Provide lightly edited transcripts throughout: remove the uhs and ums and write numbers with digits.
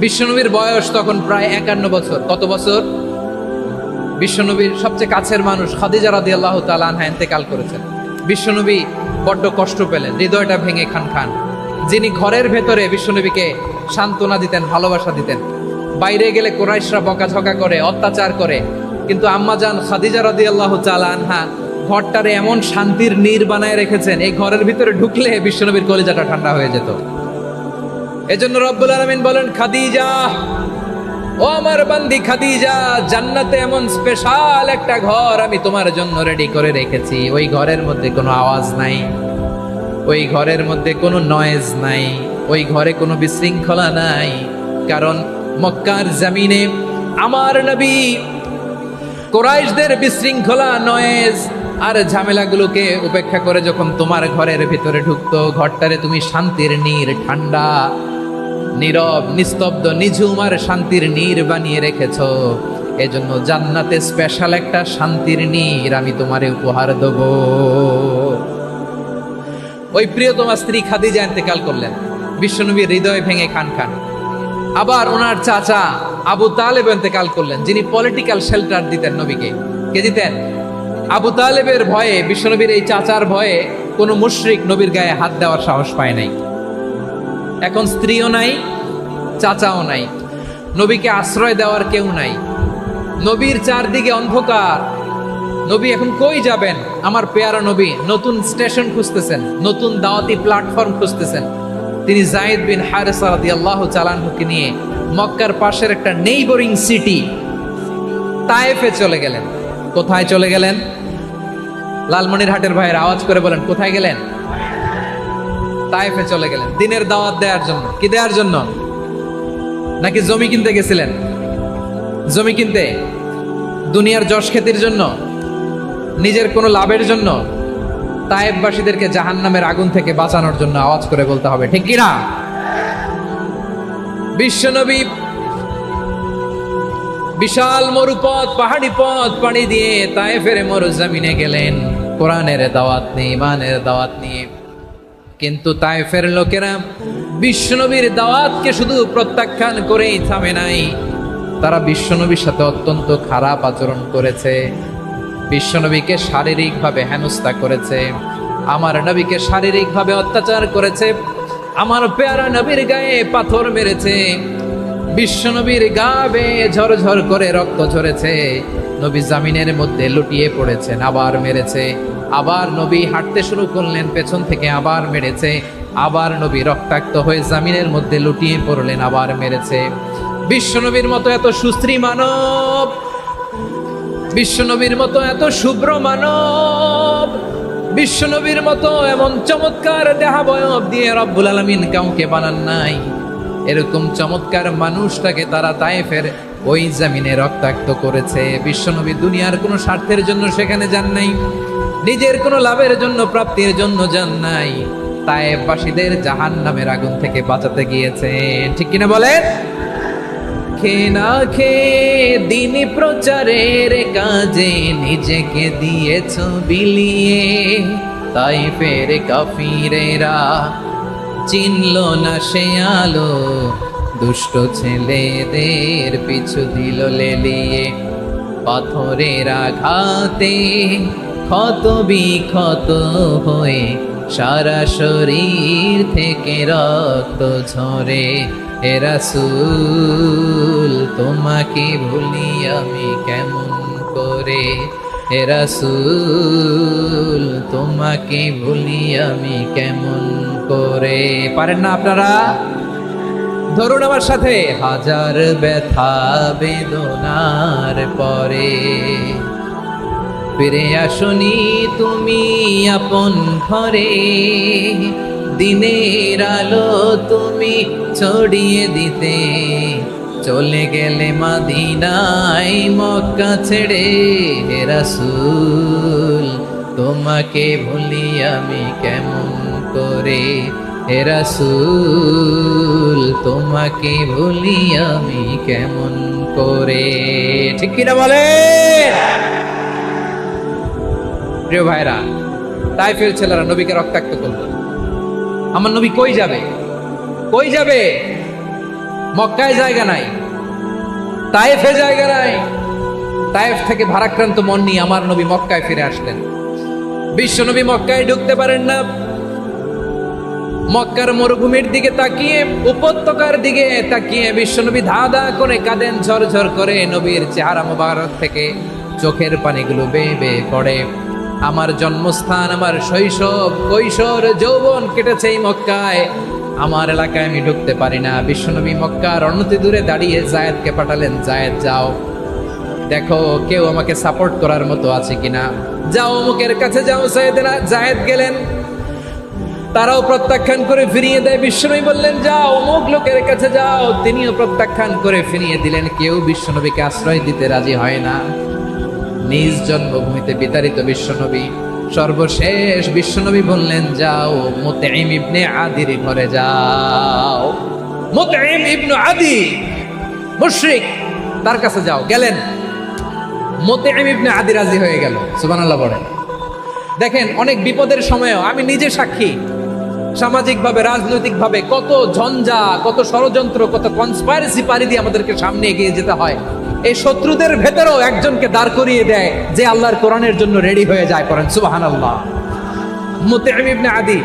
বিশ্বনবীর বয়স তখন প্রায় 51 বছর। কত বছর? বিশ্বনবীর সবচেয়ে কাছের মানুষ খাদিজা রাদিয়াল্লাহু তাআলা আনহা ইন্তেকাল করেছেন। বিশ্বনবী বড্ড কষ্ট পেলেন, হৃদয়টা ভেঙে খান খান। যিনি ঘরের ভেতরে বিশ্বনবীকে সান্ত্বনা দিতেন, ভালোবাসা দিতেন, বাইরে গেলে কুরাইশরা বকাঝকা করে, অত্যাচার করে, কিন্তু আম্মাজান খাদিজা রাদিয়াল্লাহু তাআলা আনহা ঘরটারে এমন শান্তির নীড় বানায় রেখেছেন, এই ঘরের ভিতরে ঢুকলে বিশ্বনবীর কলিজাটা ঠান্ডা হয়ে যেত। এজন্য রব্বুল আলামিন বলেন, খাদিজা, ও আমার বান্দি খাদিজা, জান্নাতে এমন স্পেশাল একটা ঘর আমি তোমার জন্য রেডি করে রেখেছি। ওই ঘরের মধ্যে কোনো আওয়াজ নাই, ওই ঘরের মধ্যে কোনো নয়েজ নাই, ওই ঘরে কোনো বিশৃঙ্খলা নাই। কারণ মক্কার জমিনে আমার নবী কুরাইশদের বিশৃঙ্খলা, নয়েজ আর ঝামেলাগুলোকে উপেক্ষা করে যখন তোমার ঘরের ভিতরে ঢুকতো, ঘরটারে তুমি শান্তির নীড়, ঠান্ডা, নীরব, নিস্তব্ধ, নিঝুম আর শান্তির নীড় বানিয়ে রেখেছ। এজন্য জান্নাতে স্পেশাল একটা শান্তির নীড় আমি তোমারে উপহার দেব। ওই প্রিয়তমা স্ত্রী খাদিজা ইন্তেকাল করলেন, বিশ্বনবীর হৃদয় ভেঙে খান খান। আবার ওনার চাচা আবু তালেব ইন্তেকাল করলেন, যিনি পলিটিক্যাল শেল্টার দিতেন নবীকে। কে দিতেন? আবু তালেবের ভয়ে, বিশ্বনবীর এই চাচার ভয়ে কোনো মুশরিক নবীর গায়ে হাত দেওয়ার সাহস পায় নাই। এখন স্ত্রীও নাই, চাচাও নাই, নবীকে আশ্রয় দেওয়ার কেউ নাই। নবীর চারদিকে অন্ধকার। নবী এখন কই যাবেন? আমার পেয়ারা নবী নতুন স্টেশন খুঁজতেছেন, নতুন দাওয়াতি প্ল্যাটফর্ম খুঁজতেছেন। তিনি যায়েদ বিন হারেসা রাদিয়াল্লাহু তাআলা আনহুকে নিয়ে মক্কার পাশের একটা নেইবরিং সিটি তায়েফে চলে গেলেন। কোথায় চলে গেলেন? লালমনিরহাটের ভাইয়ের আওয়াজ করে বলেন, কোথায় গেলেন? তায়েফে চলে গেলেন দিনের দাওয়াত দেওয়ার জন্য। কি দেওয়ার জন্য? নাকি জমি কিনতে গেছিলেন? জমি কিনতে, দুনিয়ার যশ খ্যাতির জন্য, নিজের কোনো লাভের জন্য? তায়েফবাসীদেরকে জাহান্নামের আগুন থেকে বাঁচানোর জন্য। আওয়াজ করে বলতে হবে, ঠিক কিনা? বিশ্বনবী বিশাল মরুপথ, পাহাড়ি পথ পাড়ি দিয়ে তায়েফের মরুজমিনে গেলেন কোরআনের দাওয়াত নিয়ে, ইমানের দাওয়াত নিয়ে। কিন্তু তায়েফের লোকেরা বিশ্বনবীর দাওয়াতকে শুধু প্রত্যাখ্যান করেই থামে নাই, তারা বিশ্বনবীর সাথে অত্যন্ত খারাপ আচরণ করেছে। বিশ্বনবীকে শারীরিকভাবে হেনস্থা করেছে, আমার নবীকে শারীরিকভাবে অত্যাচার করেছে, আমার পেয়ারা নবীর গায়ে পাথর মেরেছে, বিশ্বনবীর গা বেয়ে ঝরঝর করে রক্ত ঝরেছে, নবী জামিনের মধ্যে লুটিয়ে পড়েছেন, আবার মেরেছে। আবার নবী হাঁটতে শুরু করলেন, পেছন থেকে আবার মেরেছে। আবার নবী রক্তাক্ত হয়ে জামিনের মধ্যে লুটিয়ে পড়লেন, আবার মেরেছে। বিশ্বনবীর মতো এত সুস্ত্রী মানব, বিশ্বনবীর মতো এত শুভ্র মানব, বিশ্বনবীর মতো এমন চমৎকার দেহাবয়ব দিয়ে রব্বুল আলামিন কাউকে বানান নাই। এরকম চমৎকার মানুষটাকে তারা তায়েফের ওই জমিনে রক্তাক্ত করেছে। বিশ্বনবী দুনিয়ার কোনো স্বার্থের জন্য সেখানে যান নাই, নিজের কোনো লাভের জন্য, প্রাপ্তির জন্য যান নাই, তায়েফবাসীদের জাহান্নামের আগুন থেকে বাঁচাতে গিয়েছেন। ঠিক কিনা বলেন? খেয়ে না খেয়ে দিন প্রচারের কাজে নিজেকে দিয়েছ বিলিয়ে, তায়েফের কাফিরেরা চিনল না সে আলো, দুষ্ট ছেলেদের পিছু দিল লেলিয়ে। পাথরের আঘাতে ক্ষত বিক্ষত হয়ে সারা শরীর থেকে রক্ত ঝরে। হে রাসূল, তোমাকে ভুলি আমি কেমন করে? হে রাসূল, তোমাকে ভুলি আমি কেমন করে? পারেন না আপনারা? ধরুন আমার সাথে। হাজার ব্যথা বেদনার পরে ফিরে আসনি তুমি আপন ঘরে, দিনের আলো তুমি ছড়িয়ে দিতে চলে গেলে মদিনায় মক্কা ছেড়ে। হে রাসূল, তোমাকে ভুলি আমি কেমন করে? হে রাসূল, তোমাকে ভুলি আমি কেমন করে? ঠিক কিনা বলে? প্রিয় ভাইরা, তায়েফের ছেলেরা নবীকে রক্তাক্ত করল। আমার নবী কই যাবে? কই যাবে? মক্কায় জায়গা নাই, তায়েফে জায়গা নাই। তায়েফ থেকে ভারাক্রান্ত মন নিয়ে আমার নবী মক্কায় ফিরে আসলেন। বিশ্ব নবী মক্কায় ঢুকতে পারেন না। মক্কার মরুভূমির দিকে তাকিয়ে, উপত্যকার দিকে তাকিয়ে বিশ্বনবী ধা ধা করে কাঁদেন, ঝরঝর করে। নবীর চেহারা মোবারক থেকে চোখের পানিগুলো বেয়ে বেয়ে পড়ে। আমার জন্মস্থান, আমার শৈশব, কৈশোর, যৌবন কেটেছে এই মক্কায়। আমার এলাকায় আমি ঢুকতে পারি না। বিশ্বনবী মক্কার অনতি দূরে দাঁড়িয়ে জায়েদকে পাঠালেন, জায়েদ যাও দেখো কেউ আমাকে সাপোর্ট করার মতো আছে কিনা, যাও অমুকের কাছে যাও। জায়েদ গেলেন, তারাও প্রত্যাখ্যান করে ফিরিয়ে দেয়। বিশ্বনবী বললেন যাও অমুক লোকের কাছে যাও, তিনিও প্রত্যাখ্যান করে ফিরিয়ে দিলেন। কেউ বিশ্বনবীকে আশ্রয় দিতে রাজি হয় না। নিজ জন্মভূমিতে বিতাড়িত বিশ্বনবী, সর্বশেষ বিশ্বনবী বললেন যাও মুতঈম ইবনে আদির ঘরে যাও। মুতঈম ইবনে আদি মুশরিক, তার কাছে যাও। গেলেন, মুতঈম ইবনে আদি রাজি হয়ে গেল। সুবহানাল্লাহ বলেন। দেখেন অনেক বিপদের সময়ও আমি নিজে সাক্ষী, সামাজিকভাবে রাজনৈতিকভাবে কত ঝঞ্ঝা, কত ষড়যন্ত্র, কত কনস্পাইরেসি পাড়ি দিয়ে আমাদেরকে সামনে এগিয়ে যেতে হয়। এই শত্রুদের ভেতরেও একজনকে দাঁড় করিয়ে দেয় যে আল্লাহর কোরআনের জন্য রেডি হয়ে যায়। করেন সুবহানাল্লাহ। মুতঈম ইবনে আদি,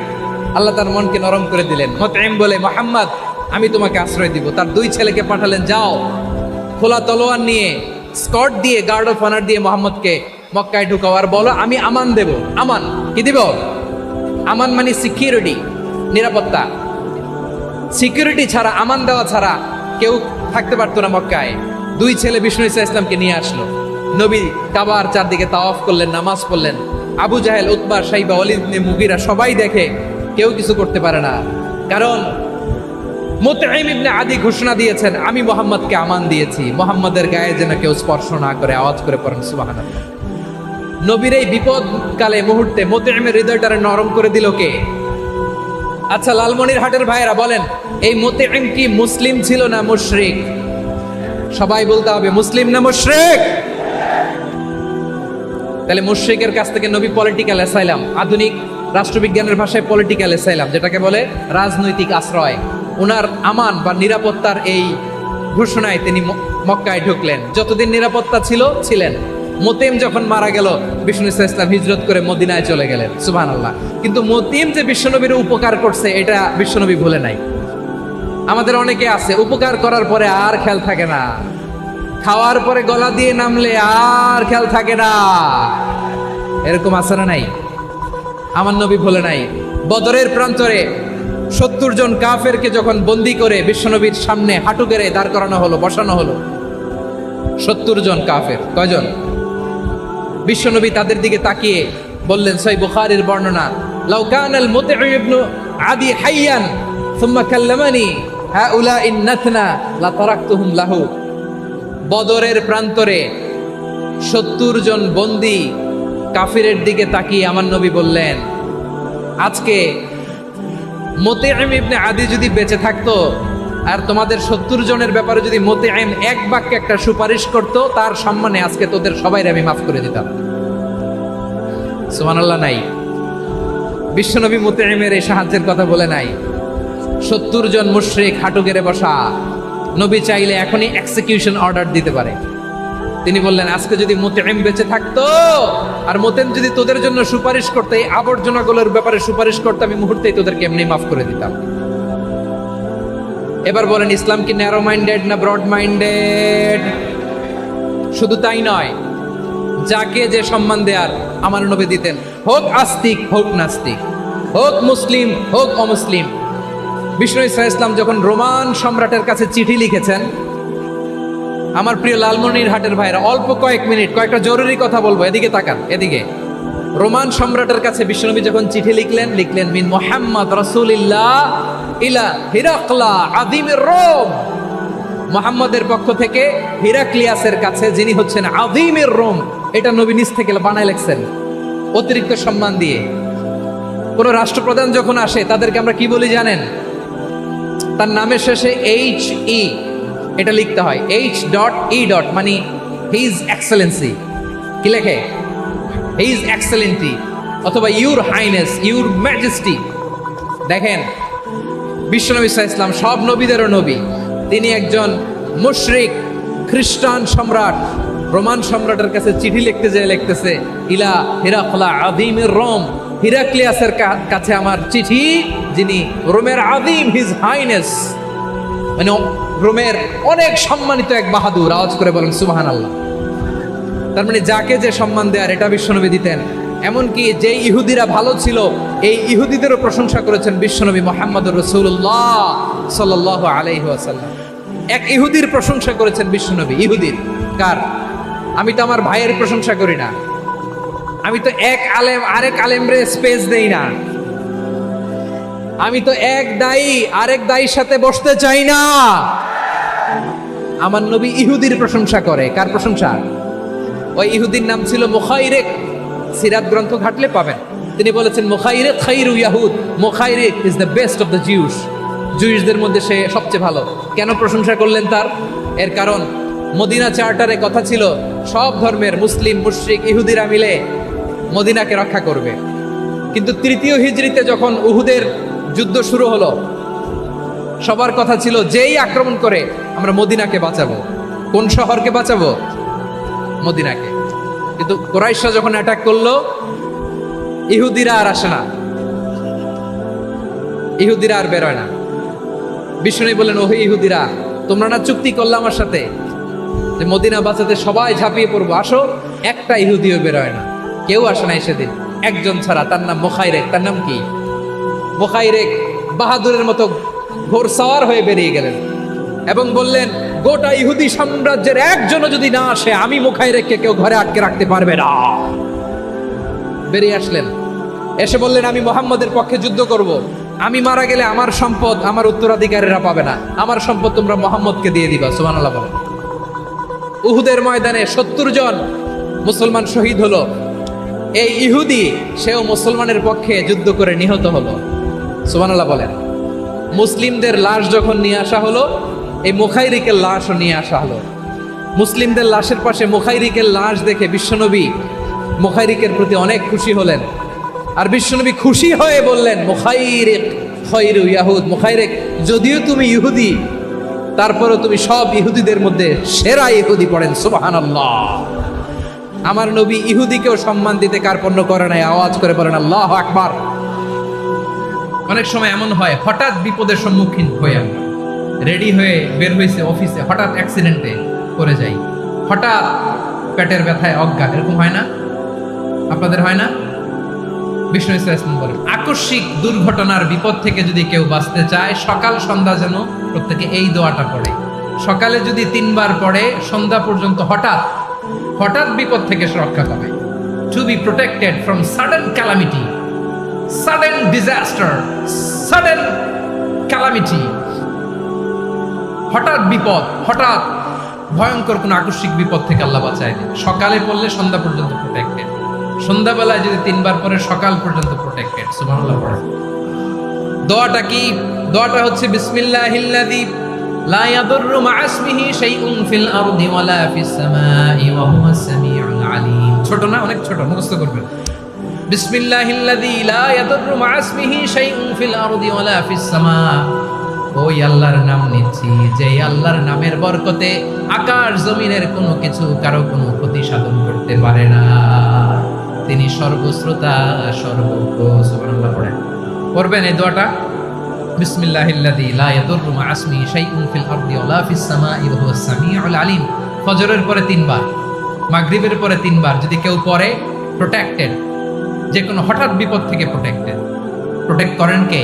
আল্লাহ তার মনকে নরম করে দিলেন। মুতঈম বলে মুহাম্মদ আমি তোমাকে আশ্রয় দিব। তার দুই ছেলেকে পাঠালেন, যাও খোলা তলোয়ার নিয়ে, স্কট দিয়ে, গার্ড অফ অনার দিয়ে মুহাম্মদকে মক্কায় ঢুকাও আর বলো আমি আমান দেব। আমান কি দিব? আমান মানে সিকিউরিটি, নিরাপত্তা। সিকিউরিটি ছাড়া, আমান দেওয়া ছাড়া কেউ থাকতে পারতো না মক্কায়। দুই ছেলে বিষ্ণু ইসা ইসলামকে নিয়ে আসলো। নবী কাবার চারদিকে তাওয়াফ করলেন, নামাজ পড়লেন। আবু জাহেল, উতবা, শাইবা, ওয়ালিদ ইবনে মুগীরা সবাই দেখে, কেউ কিছু করতে পারে না। কারণ মুতঈম ইবনে আদি ঘোষণা দিয়েছেন আমি মুহাম্মদকে আমান দিয়েছি, মুহাম্মদের গায়ে যেন কেউ স্পর্শ না করে। আওয়াজ করে পড়েন সুবহানাল্লাহ। নবীর এই বিপদকালে মুহূর্তে মুতঈমের হৃদয়টারে নরম করে দিল কে? আচ্ছা লালমনিরহাটের ভাইয়েরা বলেন, এই মুতঈম কি মুসলিম ছিল না মুশরিক? সবাই বলতে হবে মুসলিম না মুশরিক? তাহলে মুশরিকের কাছ থেকে নবী পলিটিক্যাল অ্যাসাইলাম, আধুনিক রাষ্ট্রবিজ্ঞানের ভাষায় পলিটিক্যাল অ্যাসাইলাম, যেটাকে বলে রাজনৈতিক আশ্রয়, ওনার আমান বা নিরাপত্তার এই ঘোষণায় তিনি মক্কায় ঢুকলেন। যতদিন নিরাপত্তা ছিল ছিলেন। মুতঈম যখন মারা গেল, বিষ্ণু ইসলাম হিজরত করে মদিনায় চলে গেলেন। সুবহানাল্লাহ। কিন্তু মুতঈম যে বিশ্বনবীর উপকার করছে এটা বিশ্বনবী ভুলে নাই। আমাদের অনেকে আছে উপকার করার পরে আর খেয়াল থাকে না, খাওয়ার পরে গলা দিয়ে নামলে আর খেয়াল থাকে না। এরকম আছে না নাই? আমার নবী ভুলে নাই। বদরের প্রান্তরে 70 জন কাফেরকে যখন বন্দী করে বিশ্বনবীর সামনে হাঁটু গেড়ে দাঁড় করানো হলো, বসানো হলো। 70 জন কাফের। কয়জন? বিশ্বনবী তাদের দিকে তাকিয়ে বললেন, সহিহ বুখারীর বর্ণনা, লাউ কানাল মুতঈম ইবনে আদি হাইয়ান সুম্মা কাল্লামানি হাউলাই নাতনা লা তারাকতুহুম লাহু। বদরের প্রান্তরে 70 জন বন্দী কাফিরের দিকে তাকিয়ে আমার নবী বললেন, আজকে মুতঈম ইবনে আদি যদি বেঁচে থাকতো আর তোমাদের 70 জনের ব্যাপারে যদি মুতঈম এক বাক্যে একটা সুপারিশ করত, তার সম্মানে আজকে তোদের সবাই আমি মাফ করে দিতাম। সুবহানাল্লাহ নাই? বিশ্বনবী মুতঈমের এই সাহায্যের কথা বলে নাই। 70 জন মুশরিক হাঁটু গেড়ে বসা, নবী চাইলে এখনই এক্সিকিউশন অর্ডার দিতে পারে। তিনি বললেন আজকে যদি মুতঈম বেঁচে থাকতো আর মুতঈম যদি তোদের জন্য সুপারিশ করতে, এই আবর্জনাগুলোর ব্যাপারে সুপারিশ করতে, আমি মুহূর্তেই তোদেরকে এমনি মাফ করে দিতাম। এবার বলেন ইসলাম কি ন্যারো মাইন্ডেড না ব্রড মাইন্ডেড? শুধু তাই নয়, যাকে যে সম্মান দেয়ার আমার নবী দিতেন, হোক আস্তিক হোক নাস্তিক, হোক মুসলিম হোক অমুসলিম। বিষ্ণু ইসলাম যখন রোমান সম্রাটের কাছে চিঠি লিখেছেন, আমার প্রিয় লালমনিরহাটের ভাইরা অল্প কয়েক মিনিট কয়েকটা জরুরি কথা বলবো, এদিকে তাকান, এদিকে। রোমান সম্রাটের কাছে বিশ্বনবী যখন চিঠি লিখলেন মিন মুহাম্মদ রাসূলিল্লাহ ইলা হিরাকলা আযীমির রোম, মুহাম্মদের পক্ষ থেকে হিরাক্লিয়াসের কাছে, যিনি হচ্ছেন আযীমির রোম। এটা নবী নিজ থেকে বানায় লিখছেন অতিরিক্ত সম্মান দিয়ে। কোন রাষ্ট্রপ্রধান যখন আসে তাদেরকে আমরা কি বলি জানেন? তার নামের শেষে HE এটা লিখতে হয়, H.E. মানে হিজ এক্সেলেন্সি। কি লেখে? হিজ এক্সেলেন্টি অথবা ইউর হাইনেস, ইউর ম্যাজেস্টি। দেখেন বিশ্বনবী সাল্লাল্লাহু আলাইহি ওয়াসাল্লাম সব নবীদেরও নবী, তিনি একজন মুশরিক খ্রিস্টান সম্রাট, রোমান সম্রাটের কাছে চিঠি লিখতে যেয়ে লিখতেছে, ইলা হিরাকলা আযীমির রোম, হিরাক্লিয়াসের কাছে আমার চিঠি, যিনি রোমের আযীম, হিজ হাইনেস, মানে রোমের অনেক সম্মানিত এক বাহাদুর। আওয়াজ করে বলেন সুবহানাল্লাহ। তার মানে যাকে যে সম্মান দেয়ার, এটা বিশ্বনবী দিতেন। এমনকি যে ইহুদিরা ভালো ছিল, এই ইহুদিদেরও প্রশংসা করেছেন বিশ্বনবী মুহাম্মদুর রাসূলুল্লাহ সাল্লাল্লাহু আলাইহি ওয়াসাল্লাম। এক ইহুদির প্রশংসা করেছেন বিশ্বনবী। ইহুদির কার? আমি তো আমার ভাইয়ের প্রশংসা করি না, আমি তো এক আলেম আরেক আলেমরে স্পেস দেই না, আমি তো এক দায়ী আরেক দায়ীর সাথে বসতে চাই না। আমার নবী ইহুদির প্রশংসা করে। কার প্রশংসা? ওই ইহুদির নাম ছিল মুখাইরেক। সিরাত গ্রন্থ ঘাটলে পাবেন। তিনি বলেছেন মুখাইরেক খাইরু ইয়াহুদ, Mukhayriq is the best of the Jews. জুইশদের মধ্যে সে সবচেয়ে ভালো। কেন প্রশংসা করলেন তার? এর কারণ মদিনা চার্টারে কথা ছিল সব ধর্মের মুসলিম, মুশরিক, ইহুদিরা মিলে মদিনাকে রক্ষা করবে। কিন্তু তৃতীয় হিজরিতে যখন উহুদের যুদ্ধ শুরু হলো, সবার কথা ছিল যেই আক্রমণ করে আমরা মদিনাকে বাঁচাবো। কোন শহরকে বাঁচাবো? মদিনাকে। কিন্তু কুরাইশরা যখন অ্যাটাক করলো, ইহুদিরা আর আসে না, ইহুদিরা আর বেরোয় না। বিষ্ণু বললেন, ওহে ইহুদিরা, তোমরা না চুক্তি করলে আমার সাথে যে মদিনা বাঁচাতে সবাই ঝাঁপিয়ে পড়বো, আসো। একটা ইহুদিও বেরোয় না, কেউ আসে নাই সেদিন, একজন ছাড়া। তার নাম মুখাইরেক। তার নাম কি? মুখাইরেক বাহাদুরের মতো ঘোড়সাওয়ার হয়ে বেরিয়ে গেলেন এবং বললেন, গোটা ইহুদি সাম্রাজ্যের একজনও যদি না আসে, আমি মুখাইরেককে কেউ ঘরে আটকে রাখতে পারবে না। বেরিয়ে আসলেন, এসে বললেন, আমি মুহাম্মদের পক্ষে যুদ্ধ করব। আমি মারা গেলে আমার সম্পদ আমার উত্তরাধিকারীরা পাবে না, আমার সম্পদ তোমরা মুহাম্মদকে দিয়ে দিবা। সুবহানাল্লাহ বলেন। উহুদের ময়দানে 70 জন মুসলমান শহীদ হলো। এই ইহুদি, সেও মুসলমানের পক্ষে যুদ্ধ করে নিহত হলো। সুবহানাল্লাহ বলেন। মুসলিমদের লাশ যখন নিয়ে আসা হলো, এই মুখাইরিকের লাশও নিয়ে আসা হলো। মুসলিমদের লাশের পাশে মুখাইরিকের লাশ দেখে বিশ্বনবী মুখাইরিকের প্রতি অনেক খুশি হলেন। আর বিশ্বনবী খুশি হয়ে বললেন, মুখাইরিক খায়রু ইয়াহুদ, মুখাইরিক যদিও তুমি ইহুদি, তারপরেও তুমি সব ইহুদিদের মধ্যে সেরা ইহুদি। পড়েন সুবহানাল্লাহ। আমার নবী ইহুদিকেও সম্মান দিতে কার্পণ্য করে নাই। আওয়াজ করে বলেন আল্লাহু আকবার। অনেক সময় এমন হয়, হঠাৎ বিপদের সম্মুখীন হয়ে আমরা রেডি হয়ে বের হয়েছে অফিসে, হঠাৎ অ্যাক্সিডেন্টে পড়ে যাই, হঠাৎ পেটের ব্যথায় অজ্ঞান, এরকম হয় না? আপনাদের হয় না? বিষ্ণু ইসলাম বলেন, আকস্মিক দুর্ঘটনার বিপদ থেকে যদি কেউ বাঁচতে চায়, সকাল সন্ধ্যা যেন প্রত্যেকে এই দোয়াটা পড়ে। সকালে যদি 3 বার পড়ে, সন্ধ্যা পর্যন্ত হঠাৎ হঠাৎ বিপদ থেকে সে রক্ষা পাবে। To be protected from sudden calamity, sudden disaster, sudden calamity. হঠাৎ বিপদ, হঠাৎ ভয়ঙ্কর কোন আকস্মিক বিপদ থেকে আল্লাহ বাঁচায় দেয়। সকালে পড়লে সন্ধ্যা পর্যন্ত প্রোটেক্টেড, সন্ধ্যাবেলায় যদি 3 বার পরে সকাল পর্যন্ত প্রোটেক্টেড। সুবহানাল্লাহ পড়ে। দোয়াটা কি? দোয়াটা হচ্ছে বিসমিল্লাহিল্লাযী লা ইয়াদুররু মা'a ইসমিহি শাইউন ফিল আরদি ওয়ালা ফিস সামাই ওয়া হুয়াস সামিউল আলীম। ছোট না? অনেক ছোট, মুখস্থ করবেন। বিসমিল্লাহিল্লাযী লা ইয়াদুররু মা'a ইসমিহি শাইউন ফিল আরদি ওয়ালা ফিস সামা। ওই আল্লাহর নাম নিচ্ছি, যে আল্লাহর নামের বরকতে আকাশ জমিনের কোনো কিছু কারো কোনো ক্ষতি সাধন করতে পারে না। তিনি সর্বশ্রোতা, সর্বজ্ঞ। সুবহানাল্লাহ পড়েন। পড়বেন এই দোয়াটা, বিসমিল্লাহিল্লাযী লা ইয়াদুররু মা'a ইসমিহি শাইউন ফিল আরদি ওয়ালা ফিস সামাই ওয়া হুয়াস সামিউল আলীম। ফজরের পরে 3 বার, মাগরিবের পরে 3 বার যদি কেউ পড়ে, প্রোটেক্টেড, যে কোনো হঠাৎ বিপদ থেকে প্রোটেক্টেড। প্রোটেক্ট করেন কে?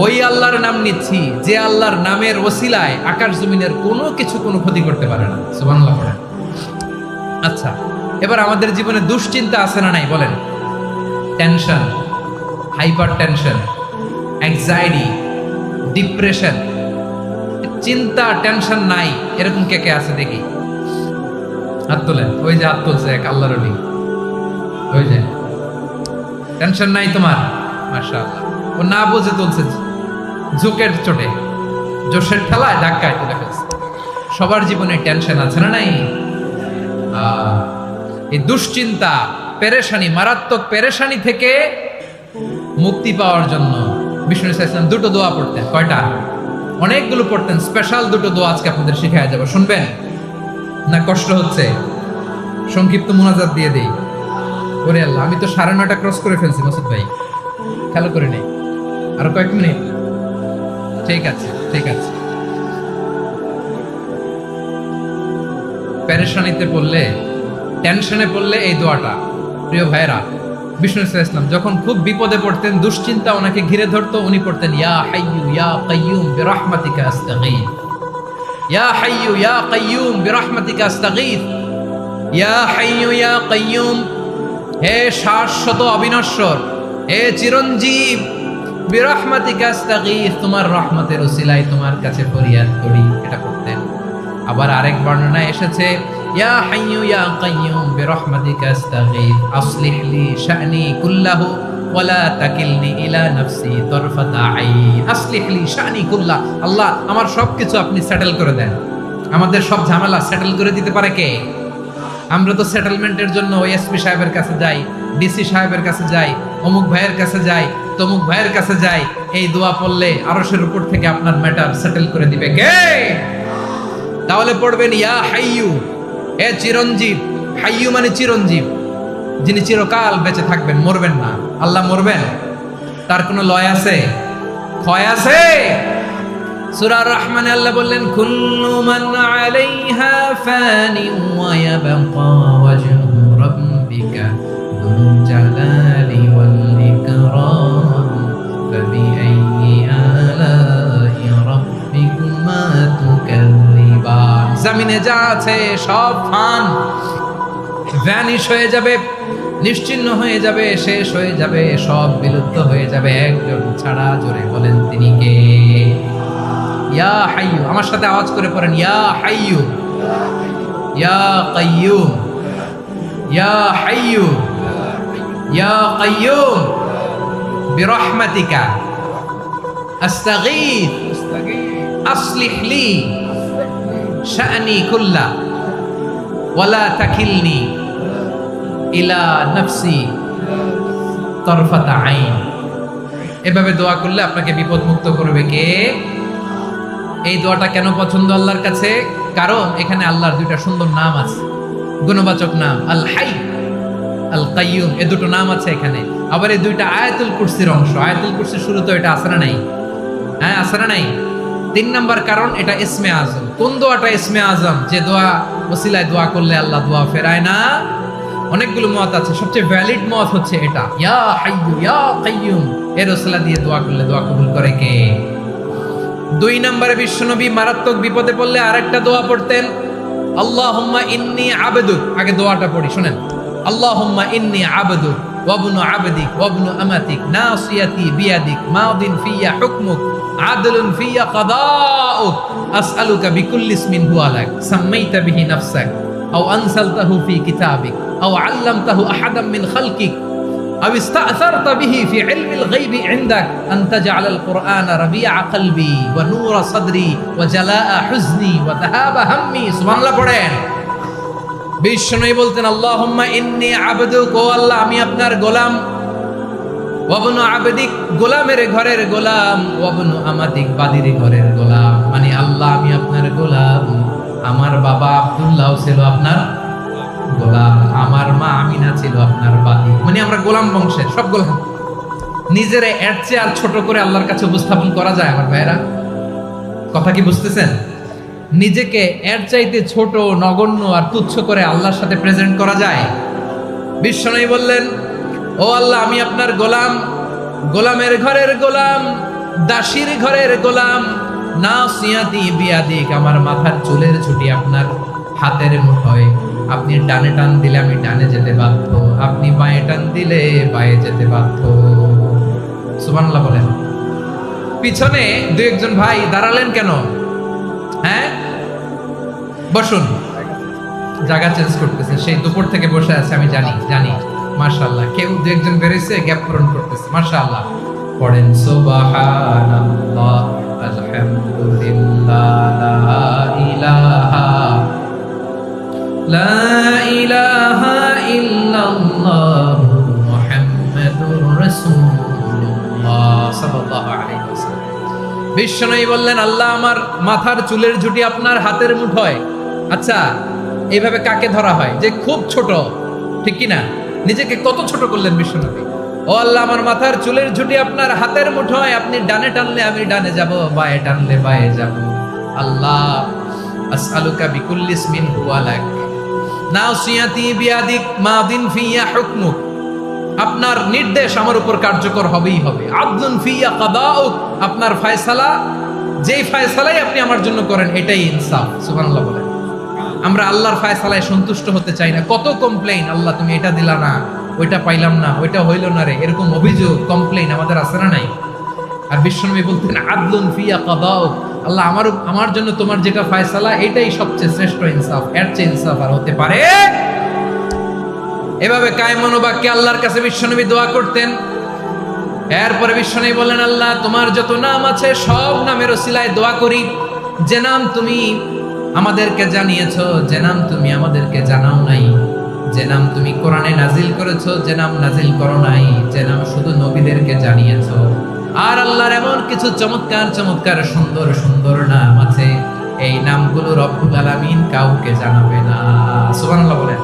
ওই আল্লাহর নাম নিচ্ছি, যে আল্লাহর নামের ওসিলায় আকাশ জমিনের কোনো কিছু কোনো ক্ষতি করতে পারে না। সুবহানাল্লাহ পড়েন। আচ্ছা, এবার আমাদের জীবনে দুশ্চিন্তা আছে না নাই বলেন? Tension, hyper tension, anxiety, depression, চিন্তা, টেনশন নাই, এরকম কে কে আছে দেখি? হাত তোলেন। ওই যে হাত তুলছে এক আল্লাহর ওলি, ওই যে। টেনশন নাই তোমার? মাশাআল্লাহ। ও না বুঝে তুলছে, ঝোঁকের চোটে, জোশের ঠেলায় ধাক্কায় তুলে ফেলছে। সবার জীবনে টেনশন আছে না নাই? এই দুশ্চিন্তা, পেরেশানি, মারাত্মক পেরেশানি থেকে মুক্তি পাওয়ার জন্য বিষ্ণু ইসলাম 2টো দোয়া পড়তেন। কয়টা? অনেকগুলো পড়তেন। স্পেশাল দুটো দোয়া আজকে আপনাদের শিখায়া যাব, শুনবেন না? কষ্ট হচ্ছে? সংক্ষিপ্ত মুনাজাত দিয়ে দেই। ওরে আল্লাহ, আমি তো 9:30 ক্রস করে ফেলছি মাসুদ ভাই, খেয়াল করে নেই। আরো কয়েক মিনিট, ঠিক আছে ঠিক আছে। পেরেশানিতে পড়লে, টেনশনে পড়লে এই দোয়াটা, প্রিয় ভাইরা, বিষ্ণু ইসলাম যখন খুব বিপদে পড়তেন, দুশ্চিন্তা ওনাকে ঘিরে ধরতো, উনি পড়তেন ইয়া হাইয়ু ইয়া কাইয়ুম বিরহমাতিকা আস্তাগীথ, ইয়া হাইয়ু ইয়া কাইয়ুম বিরহমাতিকা আস্তাগীথ, ইয়া হাইয়ু ইয়া কাইয়ুম, হে শাশ্বত অবিনশ্বর, হে চিরঞ্জীব, বিরহমাতিকা আস্তাগীথ, তোমার রহমতের উসিলায় তোমার কাছে ফরিয়াদ করি। এটা পড়তেন। আবার আরেক বর্ণনায় এসেছে ইয়া হাইয়ু ইয়া কাইয়ুম বিরহমাতিকা আস্তাগীথ আসলিহ লি শা'নি কুল্লাহু ওয়ালা তাকিলনি ইলা নাফসি তারফাতা আইন। আসলিহ লি শা'নি কুল্লাহ, আল্লাহ আমার সবকিছু আপনি সেটেল করে দেন। আমাদের সব ঝামেলা সেটেল করে দিতে পারে কে? আমরা তো সেটেলমেন্টের জন্য এসপি সাহেবের কাছে যাই, ডিসি সাহেবের কাছে যাই, অমুক ভাইয়ের কাছে যাই, তমুক ভাইয়ের কাছে যাই। এই দোয়া পড়লে আরশের উপর থেকে আপনার ম্যাটার সেটেল করে দিবে কে? তাহলে পড়বেন ইয়া হাইয়ু, হে চিরঞ্জীব। হাইয়ু মানে চিরঞ্জীব, যিনি চিরকাল বেঁচে থাকবেন, মরবেন না। আল্লাহ মরবেন? তার কোনো লয় আছে? ক্ষয় আছে? সূরা রহমানে আল্লাহ বললেন কুল্লু মান আলাইহা ফানি ওয়া ইয়াবকা ওয়াজহু রাব্বিকা যুল জালালি ওয়াল ইকরাম ফাবিআইয়ি আলাই রাব্বিকুমা তুকাল্লিবান। জমিনে যা আছে সব ফান, ভ্যানিশ হয়ে যাবে, নিশ্চিহ্ন হয়ে যাবে, শেষ হয়ে যাবে, সব বিলুপ্ত হয়ে যাবে, একজন ছাড়া। জোরে বলেন তিনি কে? ইয়া হাইয়ু, আমার সাথে আওয়াজ করে পড়েন ইয়া হাইয়ু ইয়া কাইয়ুম ইয়া হাইয়ু ইয়া কাইয়ুম বিরহমাতিকা আস্তাগীথ আসলিহ লি শা'নি কুল্লা ওয়ালা তাকিলনি ইলা নাফসি তারফাতা আইন। এভাবে দোয়া করলে আপনাকে বিপদ মুক্ত করবে কে? এই দোয়াটা কেন পছন্দ আল্লাহর কাছে? কারণ এখানে আল্লাহর দুইটা সুন্দর নাম আছে, গুণবাচক নাম, আল হাই, আল কাইয়ুম, এই দুটো নাম আছে এখানে। আবার এই দুইটা আয়াতুল কুরসির অংশ। আয়াতুল কুরসির শুরুতে এটা আছে না নাই? হ্যাঁ, আছে না নাই? 3 নাম্বার কারণ, এটা ইসমে আজম। কোন দোয়াটা ইসমে আজম? যে দোয়া ওসিলায় দোয়া করলে আল্লাহ দোয়া ফেরায় না। অনেকগুলো মত আছে, সবচেয়ে ভ্যালিড মত হচ্ছে এটা, ইয়া হাইয়ু ইয়া কাইয়ুম, এর ওসিলা দিয়ে দোয়া করলে দোয়া কবুল করে কে? 2 নম্বরে বিশ্বনবী মারাত্মক বিপদে পড়লে আরেকটা দোয়া পড়তেন, আল্লাহুম্মা ইন্নী আবদুক। আগে দোয়াটা পড়ি, শুনেন। আল্লাহুম্মা ইন্নী আবদুক ওয়া ইবনু আবদিক ওয়া ইবনু আমাতিক নাসিয়াতি বিয়াদিক মাদিন ফিয়া হুকমুক আদলুন ফিয়া কাদাউক আসআলুকা বিকুল্লি ইসমিন হুয়া লাক সাম্মাইতা বিহি নাফসাক আও আনসালতাহু ফি কিতাবিক আও আল্লামতাহু আহাদাম মিন খালকিক أو استأثرت به في علم الغيب عندك أن تجعل القرآن ربيع قلبي ونور صدري وجلاء حزني وذهاب همي। سبحان الله পড়েন। বিষ্ণুই বলতেন আল্লাহুম্মা ইন্নী আবদুক, ও আল্লাহ আমি আপনার গোলাম, ওয়া ইবনু আবদিক, গোলামের ঘরের গোলাম, ওয়া ইবনু আমাতিক, বাদীর ঘরের গোলাম। মানে আল্লাহ আমি আপনার গোলাম, আমার বাবা আব্দুল্লাহ ছিল আপনার গোলাম, আমার মা আমিনা ছিল আপনার বাদী। মানে আমরা গোলাম বংশের, সব গোলাম। নিজের এর চেয়ে আর ছোট করে আল্লাহর কাছে উপস্থাপন করা যায় আমার ভাইরা? কথা কি বুঝতেছেন? নিজেকে এর চাইতে ছোট, নগণ্য আর তুচ্ছ করে আল্লাহর সাথে প্রেজেন্ট করা যায়? বিশ্বনবী বললেন ও আল্লাহ আমি আপনার গোলাম, গোলামের ঘরের গোলাম, দাসীর ঘরের গোলাম, নাসিয়াতি বিয়াদিক, আমার মাথার চুলের ছুটি আপনার হাতের মুঠোয়। আপনি ডানে টান দিলে আমি ডানে যেতে বাধ্য, আপনি বাঁয়ে টান দিলে বাঁয়ে যেতে বাধ্য। সুবহানাল্লাহ বলেন। পিছনে 2-1 ভাই দাঁড়ালেন কেন? হ্যাঁ, বসুন। জায়গা চেঞ্জ করতেছে, সেই দুপুর থেকে বসে আছে, আমি জানি। মাশাআল্লাহ, কেউ 2-1 বেরিয়েছে, গ্যাপ পূরণ করতেছে। মাশাআল্লাহ। পড়েন সুবহানাল্লাহ আলহামদুলিল্লাহ লা ইলাহা লা ইলাহা ইল্লাল্লাহ মুহাম্মাদুর রাসূলুল্লাহ সাল্লাল্লাহু আলাইহি ওয়াসাল্লাম। বিশ্বনবী বললেন, আল্লাহ আমার মাথার চুলের ঝুঁটি আপনার হাতের মুঠোয়। আচ্ছা, এইভাবে কাকে ধরা হয় যে খুব ছোট, ঠিক কি না? নিজেকে কত ছোট করলেন বিশ্বনবী। ও আল্লাহ, আমার মাথার চুলের ঝুঁটি আপনার হাতের মুঠোয়, আপনি ডানে টানলে আমি ডানে যাব, বায়ে টানলে বায়ে যাব। আল্লাহ, আসআলুকা বিকুল্লি ইসমিন হুয়া লাক নাসিয়াতি বিয়াদিক মাদিন ফিয়া হুকমুক। আপনার নির্দেশ আমার উপর কার্যকর হবেই হবে। আদলুন ফিয়া কাদাউক, আপনার ফয়সালা, যেই ফয়সালাই আপনি আমার জন্য করেন এটাই ইনসাফ। সুবহানাল্লাহ বলেন। আমরা আল্লাহর ফয়সালায় সন্তুষ্ট হতে চাই না। কত কমপ্লেইন, আল্লাহ তুমি এটা দিলা না, ওইটা পাইলাম না, ওইটা হইল না রে, এরকম অভিযোগ কমপ্লেইন আমাদের আছে না নাই? আর বিশ্বনবী বলতেন, আদলুন ফিয়া কাদাউক, আল্লাহ আমার জন্য তোমার যেটা ফয়সালা এটাই সবচেয়ে শ্রেষ্ঠ ইনসাফ, এর চেয়ে ইনসাফ আর হতে পারে? এভাবে কায়মন বাক্যে আল্লাহর কাছে বিশ্বনবী দোয়া করতেন। এরপরে বিশ্বনবী বললেন, আল্লাহ তোমার যত নাম আছে সব নামের ওসিলায় দোয়া করি, যে নাম তুমি আমাদেরকে জানিয়েছো, যে নাম তুমি আমাদেরকে জানাও নাই, যে নাম তুমি কোরআনে নাজিল করেছো, যে নাম নাজিল করো নাই, যে নাম শুধু নবীদেরকে জানিয়েছো। আর আল্লাহর এমন কিছু চমৎকার চমৎকার সুন্দর সুন্দর নাম আছে, এই নামগুলো রব্বুল আলামিন কাউকে জানাবে না। সুবহানাল্লাহ বলেন।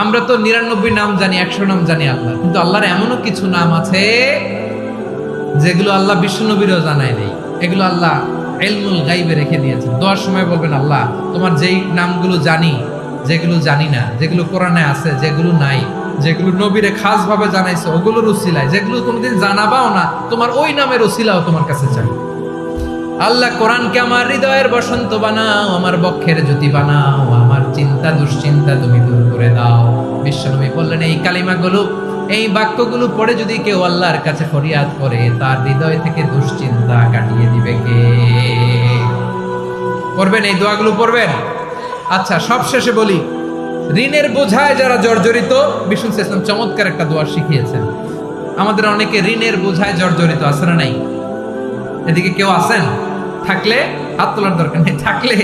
আমরা তো 99 নাম জানি, 100 নাম জানি আল্লাহ, কিন্তু আল্লাহর এমনও কিছু নাম আছে যেগুলো আল্লাহ বিশ্বনবীরও জানায় নেই। এগুলো আল্লাহ ইলমুল গায়বে রেখে দিয়েছেন। দোয়ার সময় বলবেন, আল্লাহ তোমার যেই নামগুলো জানি, যেগুলো জানি না, যেগুলো কোরআনে আছে, যেগুলো নাই, যেগুলো নবীরে খাস ভাবে জানাইছে ওগুলোর উসিলায়, যেগুলো কোনোদিন জানাবাও না, তোমার ওই নামের উসিলাও তোমার কাছে চাই। আল্লাহ কোরআনকে আমার হৃদয়ের বসন্ত বানাও, আমার বক্ষের জ্যোতি বানাও, আমার চিন্তা দুশ্চিন্তা তুমি দূর করে দাও। বিশ্বনবী বললেন, এই কালিমাগুলো, এই বাক্যগুলো পড়ে যদি কেউ আল্লাহর কাছে ফরিয়াদ করে, তার হৃদয় থেকে দুশ্চিন্তা কাটিয়ে দিবে কে? পড়বেন, এই দোয়াগুলো পড়বেন। আচ্ছা, সব শেষে বলি, ঋণের বোঝায় যারা জর্জরিত, বিষ্ণু ইসলাম চমৎকার একটা দোয়া শিখিয়েছেন। আমাদের অনেকে ঋণের বোঝায় জর্জরিত, আছে না নাই? এদিকে কেউ আছেন? থাকলে হাত তোলার দরকার নেই, থাকলে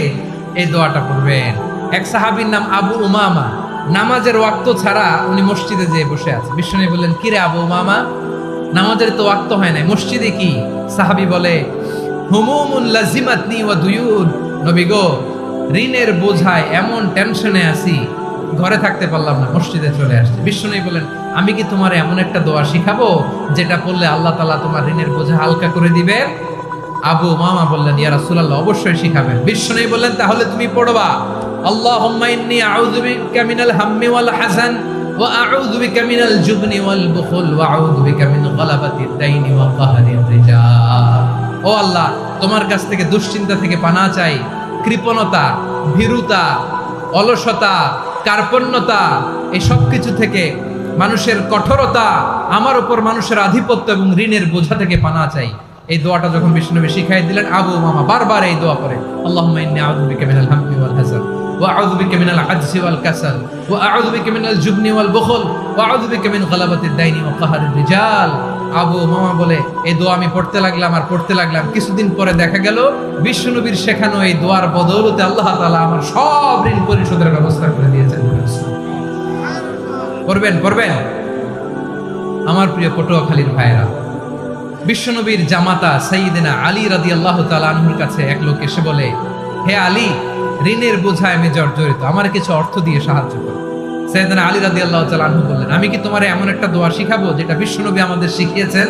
এই দোয়াটা পড়বেন। এক সাহাবীর নাম আবু উমামা, নামাজের ওয়াক্ত ছাড়া উনি মসজিদে যেয়ে বসে আছে। বিশ্বনবী বললেন, কি রে আবু উমামা, নামাজের তো ওয়াক্ত হয় না, মসজিদে কি? সাহাবী বলে, হুমুমুন লাজিমাতনি ওয়া দুয়ুন, নবী গো, ঋণের বোঝায় এমন টেনশনে আছি, ঘরে থাকতে পারলাম না, মসজিদে চলে আসছে। বিশ্বনবী বলেন, আমি কি তোমার এমন একটা দোয়া শিখাবো যেটা পড়লে আল্লাহ তাআলা তোমার ঋণের বোঝা হালকা করে দিবে? আবু উমামা বললেন, ইয়া রাসূলুল্লাহ, অবশ্যই শিখাবেন। বিশ্বনবী বললেন, তাহলে তুমি পড়বা, আল্লাহুম্মা ইন্নী আউযু বিকা মিনাল হাম্মি ওয়াল হাযান ওয়া আউযু বিকা মিনাল জুবনি ওয়াল বুখল ওয়া আউযু বিকা মিন গালাবাতিদ দাইনি ওয়া কাহরির রিজাল। ও আল্লাহ, তোমার কাছ থেকে দুশ্চিন্তা থেকে পানাহ চাই, কৃপণতা, ভীরুতা, অলসতা, কার্পণ্যতা, এই সব কিছু থেকে, মানুষের কঠোরতা, আমার উপর মানুষের আধিপত্য এবং ঋণের বোঝা থেকে পানাহ চাই। এই দোয়াটা যখন বিশ্বনবী শিখাই দিলেন, আবু উমামা বারবার এই দোয়া করে, আল্লাহুম্মা ইন্নী আউযু বিকা মিনাল হাম্মি ওয়াল হাযান ওয়া আউযু বিকা মিনাল আজজি ওয়াল কাসাল ওয়া আউযু বিকা মিনাল জুবনি ওয়াল বুখল ওয়া আউযু বিকা মিন গালাবাতিদ দাইনি ওয়া কাহরির রিজাল। আবু উমামা বলে, এই দোয়া আমি পড়তে লাগলাম আর পড়তে লাগলাম, কিছুদিন পরে দেখা গেল বিশ্বনবীর শেখানো এই দোয়ার বদৌলতে আল্লাহ তাআলা আমার সব ঋণ পরিশোধের ব্যবস্থা করে দিয়েছেন। পড়বেন, পড়বেন। আমার প্রিয় পটুয়াখালীর ভাইরা, বিশ্বনবীর জামাতা সাইয়্যিদিনা আলী রাদিয়াল্লাহু তাআলা আনহুর কাছে এক লোক এসে বলে, হে আলী, ঋণের বোঝায় আমি জর্জরিত, আমার কিছু অর্থ দিয়ে সাহায্য করো। সাইয়্যিদিনা আলী রাদিয়াল্লাহু তাআলা আনহু বললেন, আমি কি তোমারে এমন একটা দোয়া শিখাবো যেটা বিশ্বনবী আমাদের শিখিয়েছেন?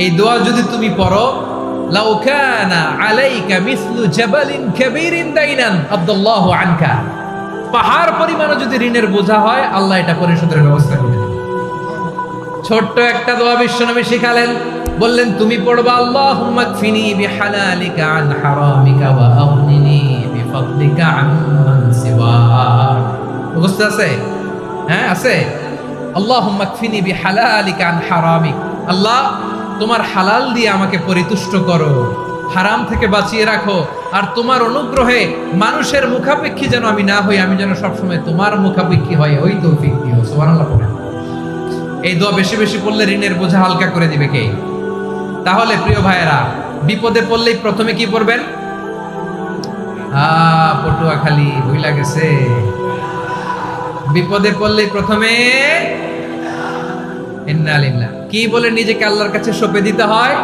এই দোয়া যদি তুমি পড়ো, লাউ কানা আলাইকা মিসলু জাবালিন কাবীরিন দাইনান আব্দুল্লাহু আনকা, পাহাড় পরিমাণও যদি ঋণের বোঝা হয়, আল্লাহ এটা পরিশোধের ব্যবস্থা করে দেবেন। ছোট্ট একটা দোয়া বিশ্বনবী শিখালেন, বললেন, তুমি পড়বা, আল্লাহুম্মা কফিনি বিহালালিকা আন হারামিকা ওয়া আগনিনি বিফাদলিকা আম্মান সিওয়াক। বুঝতে আছে? হ্যাঁ, আছে। আল্লাহুম্মা কফিনি বিহালালিকা আন হারামিক, আল্লাহ তোমার হালাল দিয়ে আমাকে পরিতুষ্ট করো, হারাম থেকে বাঁচিয়ে রাখো, আর তোমার অনুগ্রহে মানুষের মুখাপেক্ষী যেন আমি না হই, আমি যেন সবসময় তোমার মুখাপেক্ষী হয়, ওই তৌফিক দিও। সুবহানাল্লাহ পড়েন। এই দোয়া বেশি বেশি পড়লে ঋণের বোঝা হালকা করে দিবে কে? তাহলে প্রিয় ভাইয়েরা, বিপদে পড়লেই প্রথমে কি পড়বেন? পটুয়াখালী ভুইলা গেছে। বিপদে পড়লেই প্রথমে ইন্না লিল্লাহ কি বলে নিজেকে আল্লাহর কাছে সঁপে দিতে হয়?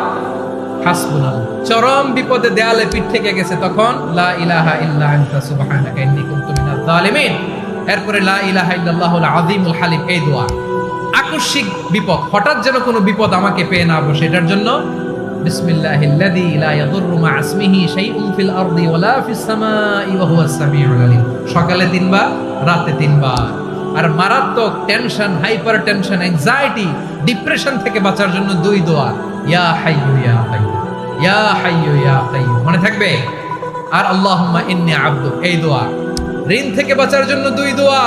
হাসবুনাল্লাহ। চরম বিপদে দেয়ালে পিঠ থেকে গেছে, তখন লা ইলাহা ইল্লা আনতা সুবহানাকা ইন্নী কুনতু মিনাজ জালিমিন। এরপরে লা ইলাহা ইল্লাল্লাহুল আযীমুল হালিম, এই দোয়া। আকস্মিক বিপদ, হঠাৎ যেন কোনো বিপদ আমাকে পেয়ে না বসে, এটার জন্য বিসমিল্লাহিল্লাযী লা ইয়াদুররু মা ইসমিহি শাইউন ফিল আরদি ওয়ালা ফিস সামাই ওয়া হুয়াস সামিউল আলীম। সকালে 3 বার, রাতে 3 বার। আর মারাত্মক tension, hyper tension, anxiety, depression থেকে বাঁচার জন্য 2 দোয়া, ইয়া হাইয়্যু ইয়া কাইয়্যুম, ইয়া হাইয়্যু ইয়া কাইয়্যুম, মনে থাকবে। আর আল্লাহুম্মা ইন্নী আবদুক, এই দোয়া। ঋণ থেকে বাঁচার জন্য 2 দোয়া,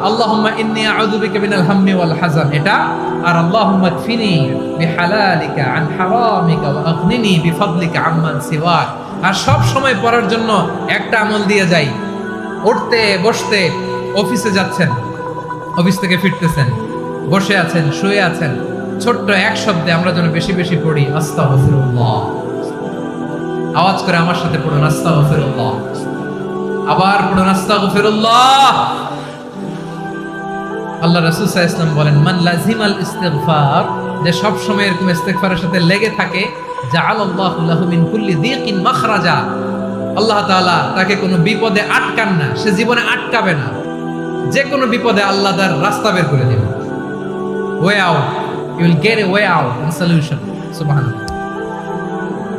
আল্লাহুম্মা ইন্নী আউযু বিকা মিনাল হাম্মি ওয়াল হাযান, এটা। আর আল্লাহুম্মা কফিনি বিহালালিকা আন হারামিকা ওয়া আগনিনি বিফাদলিকা আম্মান সিওয়াক। আর সব সময় পড়ার জন্য একটা আমল দিয়ে যাই, উঠতে বসতে, অফিসে যাচ্ছেন, অফিস থেকে ফিরতেছেন, বসে আছেন, শুয়ে আছেন, ছোট্ট এক শব্দে আমরা যেন বেশি বেশি পড়ি আস্তাগফিরুল্লাহ। আওয়াজ করে আমার সাথে পড়ুন আস্তাগফিরুল্লাহ। আবার পড়ুন আস্তাগফিরুল্লাহ। আল্লাহ রাসূল সাল্লাল্লাহু আলাইহি ওয়াসাল্লাম বলেন, মান লাজিমাল ইস্তিগফার, যে সব সময় এরকম ইস্তিগফারের সাথে লেগে থাকে, জাআলাল্লাহু লাহু মিন কুল্লি যিকিন মাখরাজা, আল্লাহ তাআলা তাকে কোনো বিপদে আটকান না, সে জীবনে আটকাবে না। যে কোনো বিপদে আল্লাহ তার রাস্তা বের করে দিবেন, way out, you will get a way out and solution. সুবহানাল্লাহ।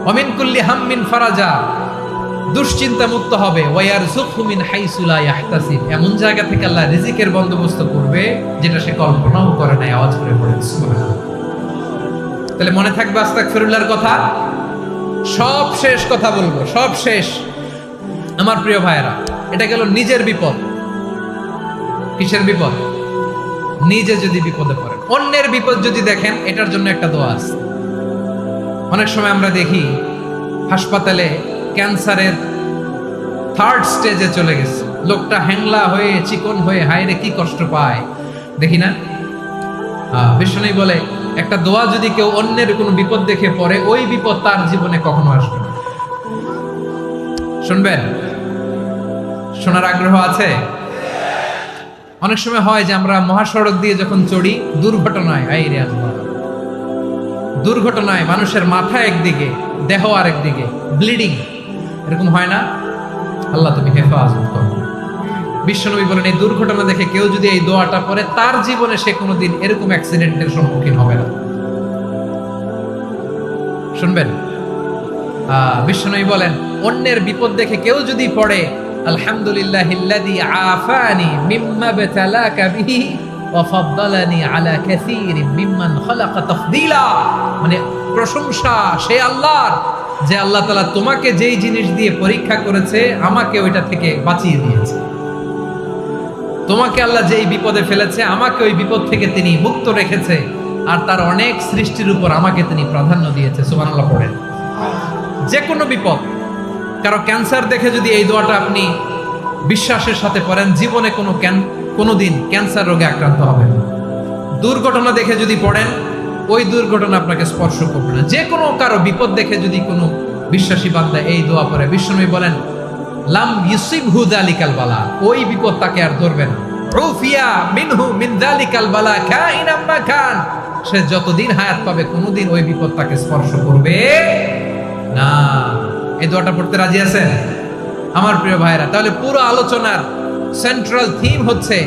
ওয়া মিন কুল্লি হাম্মিন ফারাজা, দুশ্চিন্তা মুক্ত হবে। ওয়ায়ারযুকহু মিন হাইসু লা ইয়াহতাসিব, এমন জায়গা থেকে আল্লাহ রিজিকের বন্দোবস্ত করবে যেটা সে কল্পনাও করে নাই। আওয়াজ করে পড়েন সুবহানাল্লাহ। তাহলে মনে থাকবে আস্তাগফিরুল্লাহর কথা। সব শেষ কথা বলবো, সব শেষ আমার প্রিয় ভাইয়েরা। এটা গেল নিজের বিপদ। কিসের বিপদ? নিজে যদি বিপদে পড়েন। অন্যের বিপদ যদি দেখেন, এটার জন্য একটা দোয়া আছে। অনেক সময় আমরা দেখি হাসপাতালে ক্যান্সারের 3rd স্টেজে চলে গেছে, লোকটা হ্যাংলা হয়ে, চিকন হয়ে, হায়রে কি কষ্ট পায়, দেখি না? বিষ্ণু বলে, একটা দোয়া যদি কেউ অন্যের কোনো বিপদ দেখে পড়ে, ওই বিপদ তার জীবনে কখনো আসবে না। শুনবেন? শোনার আগ্রহ আছে? অনেক সময় হয় যে আমরা মহাসড়ক দিয়ে যখন চড়ি, দুর্ঘটনায়, আইরে আল্লাহ, দুর্ঘটনায় মানুষের মাথা একদিকে, দেহ আরেকদিকে, ব্লিডিং, এরকম হয় না? আল্লাহ তুমি হেফাজত করো। বিশ্বনবী বলেন, এই দুর্ঘটনা দেখে কেউ যদি এই দোয়াটা পড়ে, তার জীবনে সে কোনোদিন এরকম অ্যাক্সিডেন্টের সম্মুখীন হবে না। শুনবেন? বিশ্বনবী বলেন, অন্যের বিপদ দেখে কেউ যদি পড়ে, আলহামদুলিল্লাহিল্লাযী আফানি মিম্মা বাতালাকা বিহি ওয়া ফাদ্দালানি আলা কাসীরিন মিম্মান খালাকা তাফদীলা, মানে প্রশংসা সে আল্লাহর, যে আল্লাহ তাআলা তোমাকে যেই জিনিস দিয়ে পরীক্ষা করেছে, আমাকে ওইটা থেকে বাঁচিয়ে দিয়েছে। তোমাকে আল্লাহ যেই বিপদে ফেলেছে, আমাকে ওই বিপদ থেকে তিনি মুক্ত রেখেছে, আর তার অনেক সৃষ্টির উপর আমাকে তিনি প্রাধান্য দিয়েছে। সুবহানাল্লাহ পড়েন। যে কোনো বিপদ, কারো ক্যান্সার দেখে যদি এই দোয়াটা আপনি বিশ্বাসের সাথে পড়েন, জীবনে কোনোদিন ক্যান্সার রোগে আক্রান্ত হবেন না। দুর্ঘটনা দেখে যদি পড়েন, ওই দুর্ঘটনা আপনাকে স্পর্শ করবে না। যে কোনো কারো বিপদ দেখে যদি কোনো বিশ্বাসী বান্দা এই দোয়া পড়ে, বিশ্বনবী বলেন, লাম ইউসিবহু যালিকাল বালা, ওই বিপদ তাকে আর ধরবে না। উফিয়া মিনহু মিন যালিকাল বালা কাইনাম মা কান, সে যতদিন হায়াত পাবে কোনোদিন ওই বিপদ তাকে স্পর্শ করবে না। এই দোয়াটা পড়তে রাজি আছেন আমার প্রিয় ভাইরা? তাহলে পুরো আলোচনার সেন্ট্রাল থিম হচ্ছে,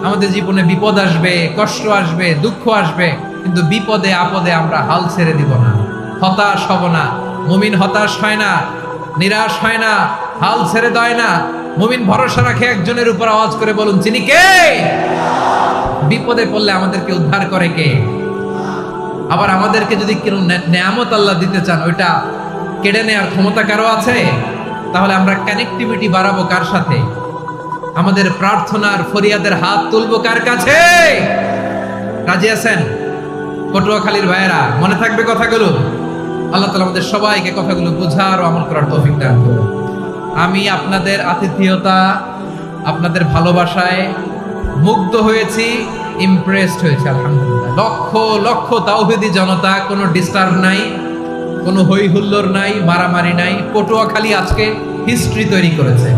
আমাদের জীবনে বিপদ আসবে, কষ্ট আসবে, দুঃখ আসবে, কিন্তু বিপদে আপদে আমরা হাল ছেড়ে দিব না, হতাশ হব না। মুমিন হতাশ হয় না, নিরাশ হয় না, হাল ছেড়ে দেয় না। মুমিন ভরসা রাখে একজনের উপর। আওয়াজ করে বলুন, চিনি কে? বিপদে পড়লে আমাদেরকে উদ্ধার করে কে? আবার আমাদেরকে যদি কোনো নেয়ামত আল্লাহ দিতে চান, ওইটা কেড়ে নেওয়ার ক্ষমতা কারো আছে? তাহলে আমরা কানেক্টিভিটি বাড়াবো কার সাথে? আমাদের প্রার্থনার ফরিয়াদের হাত তুলবো কার কাছে? রাজি আছেন পটুয়াখালীর ভাইয়েরা? মনে থাকবে কথাগুলো? আল্লাহ তাআলা আমাদের সবাইকে কথাগুলো বোঝার ও আমল করার তৌফিক দান করুন। আমি আপনাদের আতিথেয়তা, আপনাদের ভালোবাসায় মুগ্ধ হয়েছি, ইমপ্রেসড হয়েছে। আলহামদুলিল্লাহ। লক্ষ লক্ষ তাওহীদি জনতা, কোনো ডিস্টার্ব নাই, কোনো হই হুল্লোড় নাই, মারামারি নাই। পটুয়াখালী আজকে হিস্ট্রি তৈরি করেছে।